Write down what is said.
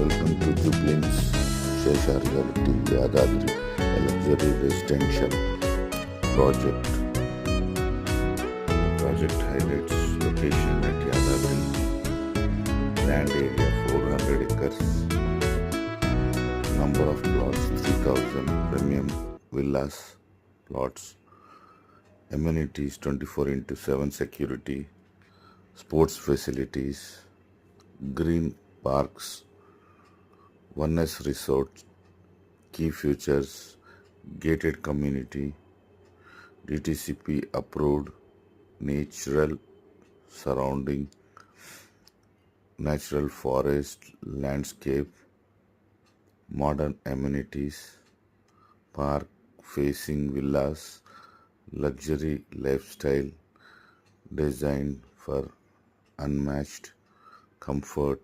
Welcome to Jublins Shesha Realty Yadadri, a luxury residential project. Project highlights location at Yadadri, land area 400 acres, number of plots 3000, premium villas plots, amenities 24/7 security, sports facilities, green parks, oneness resort, key features, gated community, DTCP approved, natural surrounding, natural forest, landscape, modern amenities, park facing villas, luxury lifestyle designed for unmatched comfort,